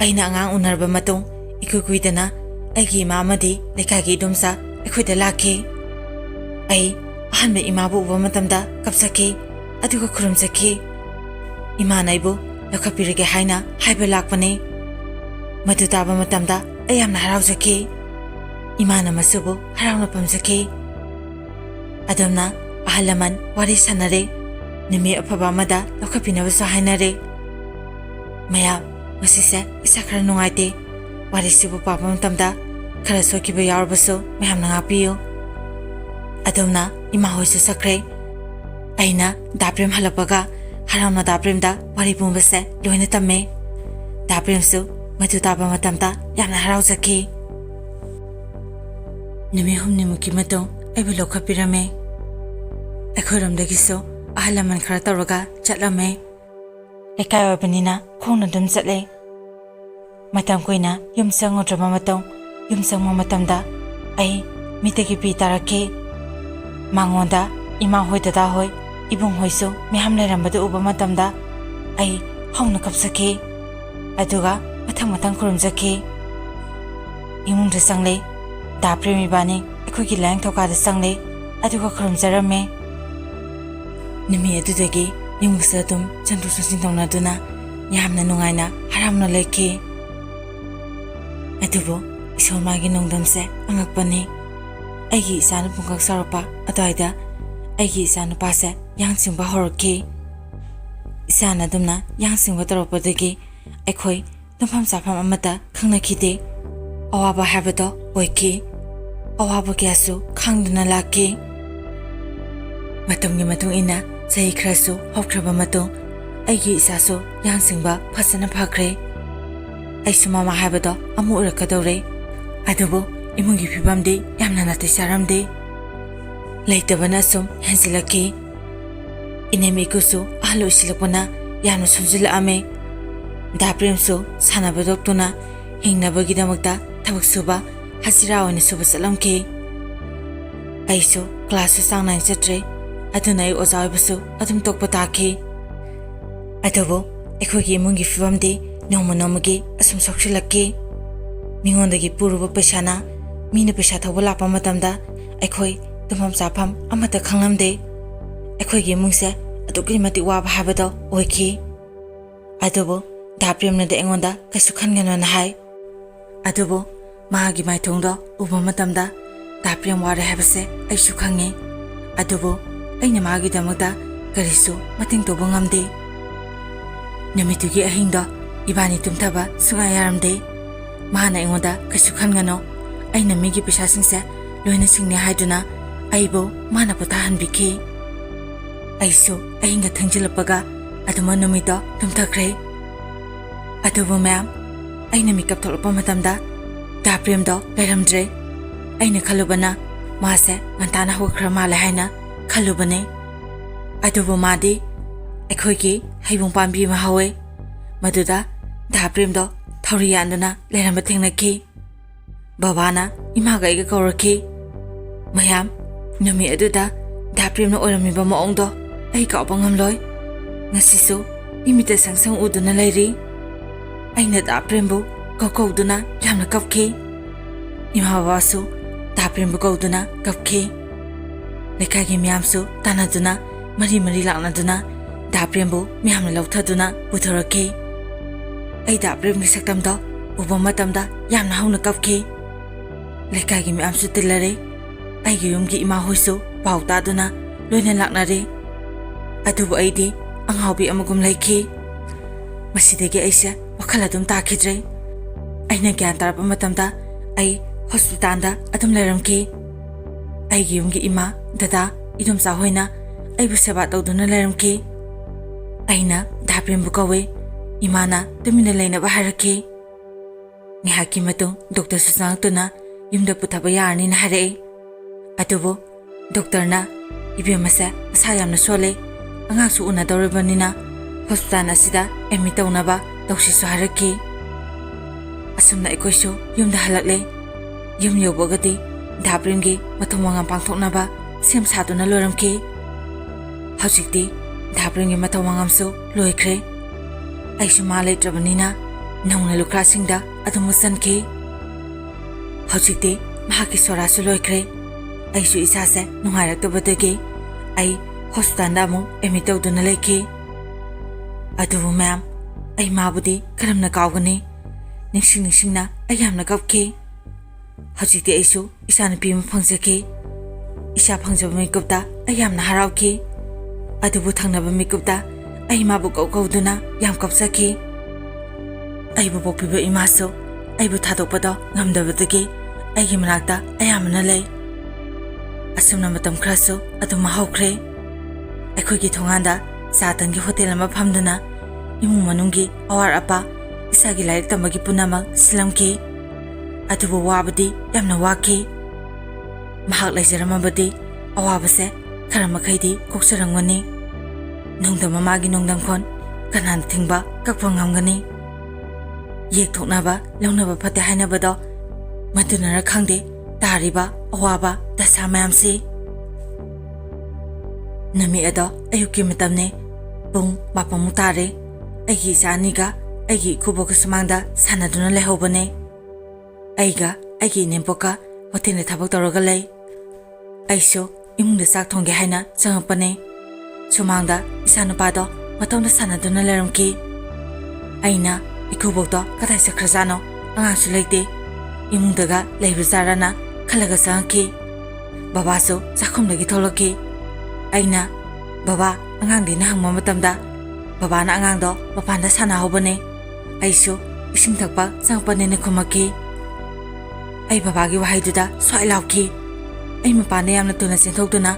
Aina angang unarba matung ikukuidana aigi ima amadi lekagi idumsa ekhoida laki. Ai ahanba imabu uba matamda kapsaki aduga khurumsaki. Ima naibu lakhapirage haina haiba lakpane. Madu taba matamda ayamna harauzaki. Imana masubu harauna pamsaki. Adamna ahalaman wari sanare. Nimi apaba amada lakhapinabasu hainare. Maya masise isa khara nungaite. Wari sibu papa matamda khara sokiba yaurabasu mayamna ngapiyo. Adamna ima hoisu sakre. Aina Daprem halakpaga harauna Dapremda wari pumbase loina tamme. Dapremsu madu taba matamda yamna harauzaki. ꯅꯨꯃꯤꯠ ꯍꯨꯝꯅꯤꯃꯨꯛꯀꯤ ꯃꯇꯨꯡ ꯑꯩꯕꯨ ꯂꯧꯈꯠꯄꯤꯔꯝꯃꯦ꯫ ꯑꯩꯈꯣꯏꯔꯣꯝꯗꯒꯤꯁꯨ ꯑꯍꯜ ꯂꯃꯟ ꯈꯔ ꯇꯧꯔꯒ ꯆꯠꯂꯝꯃꯦ꯫ ꯂꯩꯀꯥꯏ ꯑꯣꯏꯕꯅꯤꯅ ꯈꯣꯡꯅ ꯑꯗꯨꯝ ꯆꯠꯂꯦ꯫ ꯃꯇꯝ ꯀꯨꯏꯅ ꯌꯨꯝ ꯆꯪꯉꯨꯗ꯭ꯔꯕ ꯃꯇꯨꯡ ꯌꯨꯝ ꯆꯪꯕ ꯃꯇꯝꯗ ꯑꯩ ꯃꯤꯠꯇꯒꯤ ꯄꯤ ꯇꯥꯔꯛꯈꯤ꯫ ꯃꯉꯣꯟꯗ ꯏꯃꯥ ꯍꯣꯏ ꯗꯗꯥ ꯍꯣꯏ ꯏꯕꯨꯡ ꯍꯣꯏꯁꯨ ꯃꯌꯥꯝ ꯂꯩꯔꯝꯕꯗꯨ ꯎꯕ ꯃꯇꯝꯗ ꯑꯩ ꯍꯧꯅ ꯀꯞꯆꯈꯤ꯫ ꯑꯗꯨꯒ ꯃꯊꯪ ꯃꯊꯪ ꯈꯨꯔꯨꯝꯖꯈꯤ꯫ ꯏꯃꯨꯡꯗ ꯆꯪꯂꯦ꯫ ꯗꯥ ꯄ꯭ꯔꯦꯝ ꯏꯕꯥꯅꯤ ꯑꯩꯈꯣꯏꯒꯤ ꯂꯥꯏꯌꯦꯡꯊꯧꯀꯥꯗ ꯆꯪꯂꯦ ꯑꯗꯨꯒ ꯈꯨꯔꯨꯝꯖꯔꯝꯃꯦ꯫ ꯅꯨꯃꯤꯠ ꯑꯗꯨꯗꯒꯤ ꯌꯨꯝꯒꯁꯨ ꯑꯗꯨꯝ ꯆꯪꯊꯣꯛ ꯆꯪꯁꯤꯟ ꯇꯧꯅꯗꯨꯅ ꯌꯥꯝꯅ ꯅꯨꯡꯉꯥꯏꯅ ꯍꯔꯥꯎꯅ ꯂꯩꯈꯤ꯫ ꯑꯗꯨꯕꯨ ꯏꯁꯣꯔ ꯃꯥꯒꯤ ꯅꯣꯡꯗꯝꯁꯦ ꯑꯉꯛꯄꯅꯤ꯫ ꯑꯩꯒꯤ ꯏꯆꯥꯅ ꯄꯨꯡꯀꯛ ꯆꯥꯎꯔꯛꯄ ꯑꯗꯨꯋꯥꯏꯗ ꯑꯩꯒꯤ ꯏꯆꯥꯅꯨꯄꯥꯁꯦ ꯌꯥꯡ ꯆꯤꯡꯕ ꯍꯧꯔꯛꯈꯤ꯫ ꯏꯆꯥꯅ ꯑꯗꯨꯝꯅ ꯌꯥꯡ ꯆꯤꯡꯕ ꯇꯧꯔꯛꯄꯗꯒꯤ ꯑꯩꯈꯣꯏ ꯇꯨꯝꯐꯝ ꯆꯥꯐꯝ ꯑꯃꯠꯇ ꯈꯪꯅꯈꯤꯗꯦ꯫ ꯑꯋꯥꯕ ꯍꯥꯏꯕꯗꯣ ꯑꯣꯏꯈꯤ꯫ ꯑꯋꯥꯕ ꯀꯌꯥꯁꯨ ꯈꯥꯡꯗꯨꯅ ꯂꯥꯛꯈꯤ꯫ ꯃꯇꯝꯒꯤ ꯃꯇꯨꯡ ꯏꯟꯅ ꯆꯍꯤ ꯈꯔꯁꯨ ꯍꯧꯈ꯭ꯔꯕ ꯃꯇꯨꯡ ꯑꯩꯒꯤ ꯏꯆꯥꯁꯨ ꯌꯥꯡ ꯆꯤꯡꯕ ꯐꯖꯅ ꯐꯈ꯭ꯔꯦ꯫ ꯑꯩꯁꯨ ꯃꯃꯥ ꯍꯥꯏꯕꯗꯣ ꯑꯃ ꯑꯣꯏꯔꯛꯀꯗꯧꯔꯦ꯫ ꯑꯗꯨꯕꯨ ꯏꯃꯨꯡꯒꯤ ꯐꯤꯕꯝꯗꯤ ꯌꯥꯝꯅ ꯅꯥꯇꯩ ꯆꯥꯔꯝꯗꯦ꯫ ꯂꯩꯇꯕꯅ ꯁꯨꯝ ꯍꯦꯟꯖꯤꯜꯂꯛꯈꯤ꯫ ꯏꯅꯦꯝ ꯏꯀꯨꯁꯨ ꯑꯍꯜ ꯑꯣꯏꯁꯤꯜꯂꯛꯄꯅ ꯌꯥꯝꯅ ꯁꯣꯟꯖꯤꯜꯂꯛꯑꯝꯃꯦ꯫ ꯗꯥ ꯄ꯭ꯔꯦꯝꯁꯨ ꯁꯥꯟꯅꯕ ꯇꯣꯛꯇꯨꯅ ꯍꯤꯡꯅꯕꯒꯤꯗꯃꯛꯇ ꯊꯕꯛ ꯁꯨꯕ ꯍꯖꯤꯔꯥ ꯑꯣꯏꯅ ꯁꯨꯕ ꯆꯠꯂꯝꯈꯤ꯫ ꯑꯩꯁꯨ ꯀ꯭ꯂꯥꯁꯁꯨ ꯆꯥꯡ ꯅꯥꯏꯅ ꯆꯠꯇ꯭ꯔꯦ꯫ ꯑꯗꯨꯅ ꯑꯩ ꯑꯣꯖꯥ ꯑꯣꯏꯕꯁꯨ ꯑꯗꯨꯝ ꯇꯣꯛꯄ ꯇꯥꯈꯤ꯫ ꯑꯗꯨꯕꯨ ꯑꯩꯈꯣꯏꯒꯤ ꯏꯃꯨꯡꯒꯤ ꯐꯤꯕꯝꯗꯤ ꯅꯣꯡꯃ ꯅꯣꯡꯃꯒꯤ ꯑꯁꯨꯝ ꯁꯣꯛꯆꯤꯜꯂꯛꯈꯤ꯫ ꯃꯤꯉꯣꯟꯗꯒꯤ ꯄꯨꯔꯨꯕ ꯄꯩꯁꯥꯅ ꯃꯤꯅ ꯄꯩꯁꯥ ꯊꯧꯕ ꯂꯥꯛꯄ ꯃꯇꯝꯗ ꯑꯩꯈꯣꯏ ꯇꯨꯝꯐꯝ ꯆꯥꯐꯝ ꯑꯃꯠꯇ ꯈꯪꯂꯝꯗꯦ꯫ ꯑꯩꯈꯣꯏꯒꯤ ꯏꯃꯨꯡꯁꯦ ꯑꯗꯨꯛꯀꯤ ꯃꯇꯤꯛ ꯋꯥꯕ ꯍꯥꯏꯕꯗꯣ ꯑꯣꯏꯈꯤ꯫ ꯑꯗꯨꯕꯨ ꯗꯥ ꯄ꯭ꯔꯦꯝꯅꯗꯤ ꯑꯩꯉꯣꯟꯗ ꯀꯩꯁꯨ ꯈꯟꯒꯅꯣꯅ ꯍꯥꯏ꯫ ꯑꯗꯨꯕꯨ ꯃꯥꯒꯤ ꯃꯥꯏꯊꯣꯡꯗꯣ ꯎꯕ ꯃꯇꯝꯗ ꯗꯥ ꯄ꯭ꯔꯦꯝ ꯋꯥꯔꯦ ꯍꯥꯏꯕꯁꯦ ꯑꯩꯁꯨ ꯈꯪꯉꯤ꯫ ꯑꯗꯨꯕꯨ ꯑꯩꯅ ꯃꯥꯒꯤꯗꯃꯛꯇ ꯀꯔꯤꯁꯨ ꯃꯇꯦꯡ ꯇꯧꯕ ꯉꯝꯗꯦ꯫ ꯅꯨꯃꯤꯠꯇꯨꯒꯤ ꯑꯍꯤꯡꯗꯣ ꯏꯕꯥꯅꯤ ꯇꯨꯝꯊꯕ ꯁꯨꯡꯌꯥ ꯌꯥꯔꯝꯗꯦ꯫ ꯃꯥꯅ ꯑꯩꯉꯣꯟꯗ ꯀꯩꯁꯨ ꯈꯟꯒꯅꯣ, ꯑꯩꯅ ꯃꯤꯒꯤ ꯄꯩꯁꯥꯁꯤꯡꯁꯦ ꯂꯣꯏꯅ ꯁꯤꯡꯅꯤ ꯍꯥꯏꯗꯨꯅ ꯑꯩꯕꯨ ꯃꯥꯅ ꯄꯣꯊꯥꯍꯟꯕꯤꯈꯤ꯫ ꯑꯩꯁꯨ ꯑꯍꯤꯡꯒ ꯊꯦꯡꯖꯤꯜꯂꯛꯄꯒ ꯑꯗꯨꯃ ꯅꯨꯃꯤꯠꯇꯣ ꯇꯨꯝꯊꯈ꯭ꯔꯦ꯫ ꯑꯗꯨꯕꯨ ꯃꯌꯥꯝ ꯑꯩꯅ ꯃꯤꯀꯞ ꯊꯣꯛꯂꯛꯄ ꯃꯇꯝꯗ ꯗꯥ ꯄ꯭ꯔꯦꯝꯗꯣ ꯂꯩꯔꯝꯗ꯭ꯔꯦ꯫ ꯑꯩꯅ ꯈꯜꯂꯨꯕꯅ ꯃꯥꯁꯦ ꯉꯟꯇꯥꯅ ꯍꯧꯒꯠꯈ꯭ꯔ ꯃꯥꯜꯂꯦ ꯍꯥꯏꯅ ꯈꯜꯂꯨꯕꯅꯦ꯫ ꯑꯗꯨꯕꯨ ꯃꯥꯗꯤ ꯑꯩꯈꯣꯏꯒꯤ ꯍꯩꯕꯣꯡ ꯄꯥꯝꯕꯤ ꯑꯃ ꯍꯧꯋꯦ, ꯃꯗꯨꯗ ꯗꯥ ꯄ꯭ꯔꯦꯝꯗꯣ ꯊꯧꯔꯤ ꯌꯥꯟꯗꯨꯅ ꯂꯩꯔꯝꯕ ꯊꯦꯡꯅꯈꯤ꯫ ꯕꯕꯥꯅ ꯏꯃꯥꯒ ꯑꯩꯒ ꯀꯧꯔꯛꯈꯤ꯫ ꯃꯌꯥꯝ ꯅꯨꯃꯤꯠ ꯑꯗꯨꯗ ꯗꯥ ꯄ꯭ꯔꯦꯝꯅ ꯑꯣꯏꯔꯝꯃꯤꯕ ꯃꯑꯣꯡꯗꯣ ꯑꯩ ꯀꯥꯎꯕ ꯉꯝꯂꯣꯏ꯫ ꯉꯁꯤꯁꯨ ꯏꯃꯤꯠꯇ ꯁꯪ ꯁꯪ ꯎꯗꯨꯅ ꯂꯩꯔꯤ꯫ ꯑꯩꯅ ꯗꯥ ꯄ꯭ꯔꯦꯝꯕꯨ ꯀꯧꯗꯨꯅ ꯌꯥꯝꯅ ꯀꯞꯈꯤ꯫ ꯏꯃꯥ ꯕꯕꯥꯁꯨ ꯗꯥ ꯄ꯭ꯔꯦꯝꯕꯨ ꯀꯧꯗꯨꯅ ꯀꯞꯈꯤ꯫ ꯂꯩꯀꯥꯏꯒꯤ ꯃꯤꯌꯥꯝꯁꯨ ꯇꯥꯟꯅꯗꯨꯅ ꯃꯔꯤ ꯃꯔꯤ ꯂꯥꯛꯅꯗꯨꯅ ꯗꯥ ꯄ꯭ꯔꯦꯝꯕꯨ ꯃꯌꯥꯝꯅ ꯂꯧꯊꯗꯨꯅ ꯄꯨꯊꯣꯔꯛꯈꯤ꯫ ꯑꯩ ꯗꯥ ꯄ꯭ꯔꯦꯝꯒꯤ ꯁꯛꯇꯝꯗꯣ ꯎꯕ ꯃꯇꯝꯗ ꯌꯥꯝꯅ ꯍꯧꯅ ꯀꯞꯈꯤ꯫ ꯂꯩꯀꯥꯏꯒꯤ ꯃꯌꯥꯝꯁꯨ ꯇꯤꯜꯂꯔꯦ꯫ ꯑꯩꯒꯤ ꯌꯨꯝꯒꯤ ꯏꯃꯥ ꯍꯣꯏꯁꯨ ꯄꯥꯎ ꯇꯥꯗꯨꯅ ꯂꯣꯏꯅ ꯂꯥꯛꯅꯔꯦ꯫ ꯑꯗꯨꯕꯨ ꯑꯩꯗꯤ ꯑꯉꯥꯎꯕꯤ ꯑꯃꯒꯨꯝ ꯂꯩꯈꯤ꯫ ꯃꯁꯤꯗꯒꯤ ꯑꯩꯁꯦ ꯋꯥꯈꯜ ꯑꯗꯨꯝ ꯇꯥꯈꯤꯗ꯭ꯔꯦ꯫ ꯑꯩꯅ ꯒ꯭ꯌꯥꯟ ꯇꯥꯔꯛꯄ ꯃꯇꯝꯗ ꯑꯩ ꯍꯣꯁꯄꯤꯇꯥꯜꯗ ꯑꯗꯨꯝ ꯂꯩꯔꯝꯈꯤ꯫ ꯑꯩꯒꯤ ꯌꯨꯝꯒꯤ ꯏꯃꯥ, ꯗꯗꯥ, ꯏꯗꯣꯝꯆꯥ ꯍꯣꯏꯅ ꯑꯩꯕꯨ ꯁꯦꯕꯥ ꯇꯧꯗꯨꯅ ꯂꯩꯔꯝꯈꯤ꯫ ꯑꯩꯅ ꯗꯥ ꯄ꯭ꯔꯦꯝꯕꯨ ꯀꯧꯏ꯫ ꯏꯃꯥꯅ ꯇꯨꯃꯤꯟꯅ ꯂꯩꯅꯕ ꯍꯥꯏꯔꯛꯈꯤ꯫ ꯉꯥꯏꯍꯥꯛꯀꯤ ꯃꯇꯨꯡ ꯗꯣꯛꯇꯔꯁꯨ ꯆꯪꯉꯛꯇꯨꯅ ꯌꯨꯝꯗ ꯄꯨꯊꯕ ꯌꯥꯔꯅꯤꯅ ꯍꯥꯏꯔꯛꯏ꯫ ꯑꯗꯨꯕꯨ ꯗꯣꯛꯇꯔꯅ ꯏꯕꯦꯝꯃꯁꯦ ꯃꯁꯥ ꯌꯥꯝꯅ ꯁꯣꯜꯂꯤ, ꯑꯉꯥꯡꯁꯨ ꯎꯅꯗꯧꯔꯤꯕꯅꯤꯅ ꯍꯣꯁꯄꯤꯇꯥꯜ ꯑꯁꯤꯗ ꯑꯦꯗꯃꯤꯠ ꯇꯧꯅꯕ ꯇꯧꯁꯤꯁꯨ ꯍꯥꯏꯔꯛꯈꯤ꯫ ꯑꯁꯨꯝꯅ ꯑꯩꯈꯣꯏꯁꯨ ꯌꯨꯝꯗ ꯍꯜꯂꯛꯂꯦ꯫ ꯌꯨꯝ ꯌꯧꯕꯒꯗꯤ ꯗꯥ ꯄ꯭ꯔꯦꯝꯒꯤ ꯃꯊꯧ ꯃꯉꯝ ꯄꯥꯡꯊꯣꯛꯅꯕ ꯁꯦꯝ ꯁꯥꯗꯨꯅ ꯂꯣꯏꯔꯝꯈꯤ꯫ ꯍꯧꯖꯤꯛꯇꯤ ꯗꯥ ꯄ꯭ꯔꯦꯝꯒꯤ ꯃꯊꯧ ꯃꯉꯝꯁꯨ ꯂꯣꯏꯈ꯭ꯔꯦ꯫ ꯑꯩꯁꯨ ꯃꯥ ꯂꯩꯇ꯭ꯔꯕꯅꯤꯅ ꯅꯧꯅ ꯂꯨꯈ꯭ꯔꯥꯁꯤꯡꯗ ꯑꯗꯨꯝ ꯆꯟꯈꯤ꯫ ꯍꯧꯖꯤꯛꯇꯤ ꯃꯍꯥꯛꯀꯤ ꯁꯣꯔꯥꯁꯨ ꯂꯣꯏꯈ꯭ꯔꯦ꯫ ꯑꯩꯁꯨ ꯏꯁꯥꯁꯦ ꯅꯨꯡꯉꯥꯏꯔꯛꯇꯕꯗꯒꯤ ꯑꯩ ꯍꯣꯁꯄꯤꯇꯥꯜꯗ ꯑꯃꯨꯛ ꯑꯦꯗꯃꯤꯠ ꯇꯧꯗꯨꯅ ꯂꯩꯈꯤ꯫ ꯑꯗꯨꯕꯨ ꯃꯌꯥꯝ ꯑꯩ ꯃꯥꯕꯨꯗꯤ ꯀꯔꯝꯅ ꯀꯥꯎꯒꯅꯤ? ꯅꯤꯡꯁꯤꯡꯅ ꯑꯩ ꯌꯥꯝꯅ ꯀꯞꯈꯤ꯫ ꯍꯧꯖꯤꯛꯇꯤ ꯑꯩꯁꯨ ꯏꯆꯥꯅꯨꯄꯤ ꯑꯃ ꯐꯪꯖꯈꯤ꯫ ꯏꯆꯥ ꯐꯪꯖꯕ ꯃꯤꯀꯨꯞꯇ ꯑꯩ ꯌꯥꯝꯅ ꯍꯔꯥꯎꯈꯤ꯫ ꯑꯗꯨꯕꯨ ꯊꯪꯅꯕ ꯃꯤꯀꯨꯞꯇ ꯑꯩ ꯃꯥꯕꯨ ꯀꯧꯗꯨꯅ ꯌꯥꯝ ꯀꯞꯆꯈꯤ꯫ ꯑꯩꯕꯨ ꯄꯣꯛꯄꯤꯕ ꯏꯃꯥꯁꯨ ꯑꯩꯕꯨ ꯊꯥꯗꯣꯛꯄꯗꯣ ꯉꯝꯗꯕꯗꯒꯤ ꯑꯩꯒꯤ ꯃꯅꯥꯛꯇ ꯑꯌꯥꯝꯕꯅ ꯂꯩ꯫ ꯑꯁꯨꯝꯅ ꯃꯇꯝ ꯈꯔꯁꯨ ꯑꯗꯨꯝ ꯍꯧꯈ꯭ꯔꯦ꯫ ꯑꯩꯈꯣꯏꯒꯤ ꯊꯣꯡꯒꯥꯟꯗ ꯆꯥ ꯇꯟꯒꯤ ꯍꯣꯇꯦꯜ ꯑꯃ ꯐꯝꯗꯨꯅ ꯏꯃꯨꯡ ꯃꯅꯨꯡꯒꯤ ꯑꯋꯥꯠ ꯑꯄꯥ, ꯏꯆꯥꯒꯤ ꯂꯥꯏꯔꯤꯛ ꯇꯝꯕꯒꯤ ꯄꯨꯝꯅꯃꯛ ꯁꯤꯜꯂꯝꯈꯤ꯫ ꯑꯗꯨꯕꯨ ꯋꯥꯕꯗꯤ ꯌꯥꯝꯅ ꯋꯥꯈꯤ꯫ mahak laijaramabadi awabase khara makhaydi kokjarangmani nongda mamagi nongdangphon kanan thingba kakpa ngamgani yek thoknaba launaba phate hainabado madunara khangde tariba awaba dasa mayamsi nami ado ayuki matamne pung mapamu tare aigi saniga aigi kuboka sumangda sanaduna lehobane aiga aigi nempoka hotene thabak toroga lei aisho imungda sak thongge haina changapane sumangda isanupado matongda sanaduna leramki aina ikubokdo kathai sakhrajano angasu leite imungdaga leibuzarana khalaga sangki babaso sakhumdagi tholaki aina baba angangdi na hangma matamda baba na angangdo mapanda sana hobane aisho ising thakpa changpane ne khumaki ai baba gi wahaiduda swai lauki ai mapane yamna tuna senthokduna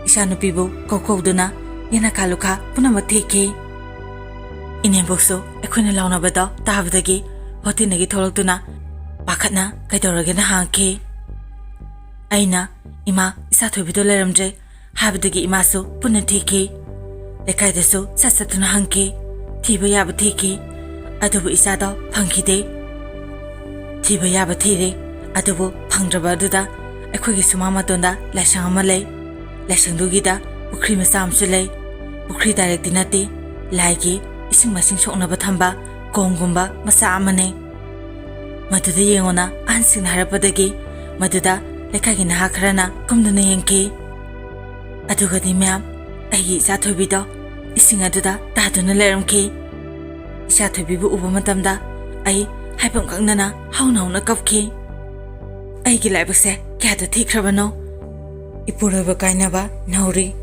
isanupibu kokkoduna yana kalukha punama theki inemboxo ekhona launabada tabdagi hotinagi tholokduna pakhatna kaidorage na hangki aina ima isa thobido leramje habdagi imasu punna theki lekaidasu sasatuna hangki thiba yaba theki adubu isado phangkhide thiba yaba thire adubu phangdraba duda ekhogi sumama tonda laisang ama lei laisangdugida pukhri macha amsu lei pukhri direct dinati laigi ising masing soknaba thamba kongumba macha amane maduda yengona ansing harapadagi maduda lekagi naha kharana kumduna yengki adugadi myam aigi isa thobido ising aduda taduna leramki isa thobibu uba matamda ai haipam kangnana hauna kapki aigi laibase kyada thikrabano ipuraba kainaba nauri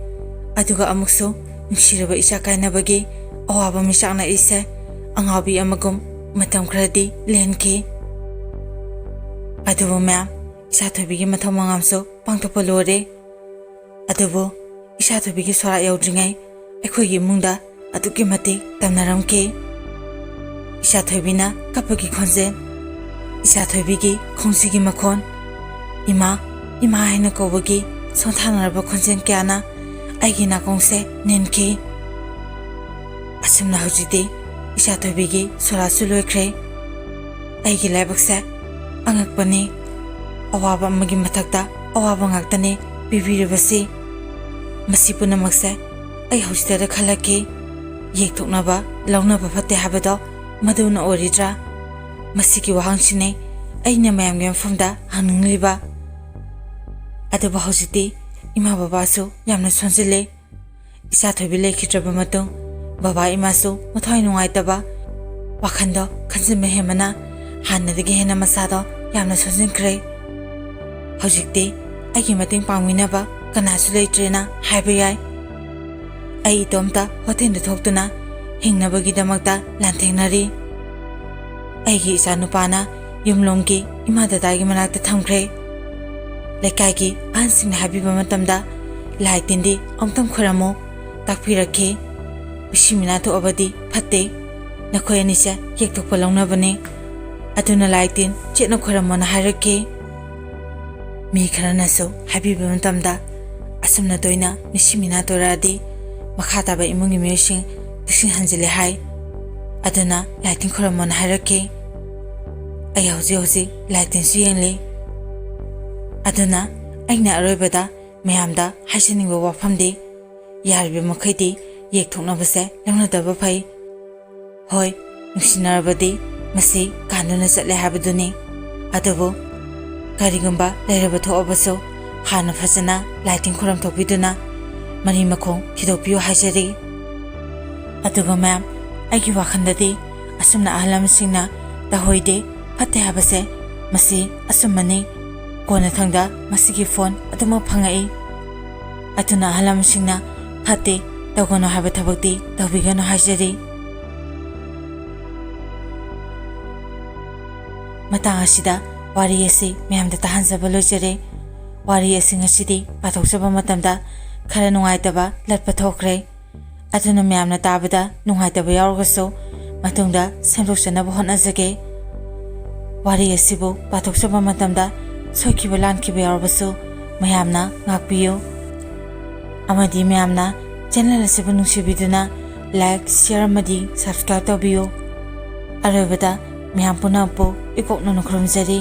aduga amukso nusiraba isa kainabagi awaba misakna ise angabi amagum matam khradi lenki adubu myam isa thobigi matham mangamso pangthopa lore adubu isa thobigi sora yaudringai ekhogi mungda aduki mati tamnaramki isa thobina kapagi khonjen isa thobigi khonsigi makhon ima haina kobagi sonthanaraba khonjen kyana aigi nakongse nenki asumna hojide isa thobigi sora suloikre aigi laibakse angakpani awaba magi mathakta awaba ngaktane bibiribasi masi punamakse ai hojidara khalaki yekthoknaba launaba phate habado maduna oridra masiki wahangsine aina mayamge mfamda hanungliba aduba hojiti ima babasu yamna sonjile isa thobi lekhitraba matung baba imasu mathai nungaitaba wakhando khanjime hemana hannadagi hena masado yamna sonjinkre hojikti aigi mating pangminaba kanasu leitrena haibayai ai itomta hoten thoktuna hingnabagi damakta lanthengnari aigi isanupana yumlongki ima dadagi manakta thamkre lekaigi ansing habiba matamda laitindi amtam khoramo takpirakhi bishimina to abadi phatte nakhoi anise yektokpa launabane aduna laitin chetna khoramona hairake mi kharanaso habiba matamda asumna toina bishimina toradi makhata ba imungi mesing tising hanjile hai aduna laitin khoramona hairake ayauji laitin suyengli aduna aina aroibada mayamda hasiningba wafamdi yarbe makhaidi yekthoknabase launadaba phai hoi nuksinarabadi masi kanuna chatle habaduni adubu karigumba leiraba thoabaso hana phajana laitin khoram thokbiduna mari makhong thidokpiyo hajari aduba mayam aigi wakhandadi asumna ahlamsingna tahoide phate habase masi asumani kona thangda masigi phone aduma phangai atuna ahlamsingna phate tawgono haba thabakti tawbigano hajari matang asida wari asi mayamda tahanjaba lojare wari asi ngasidi pathokjaba matamda khara nungaitaba latpa thokre atuna mayamna tabada nungaitaba yaurgaso matungda semlokjanaba honajage wari asibu pathokjaba matamda soikiba lankiba yaurbaso ꯃꯌꯥꯝꯅ ꯉꯥꯛꯄꯤꯌꯨ ꯑꯃꯗꯤ ꯃꯌꯥꯝꯅ channel ꯑꯁꯤꯕꯨ ꯅꯨꯡꯁꯤꯕꯤꯗꯨꯅ like share ꯑꯃꯗꯤ subscribe ꯇꯧꯕꯤꯌꯨ ꯑꯔꯣꯏꯕꯗ ꯃꯌꯥꯝ ꯄꯨꯝꯅꯃꯛꯄꯨ ꯏꯀꯣꯛꯅꯅ ꯈꯨꯔꯨꯝꯖꯔꯤ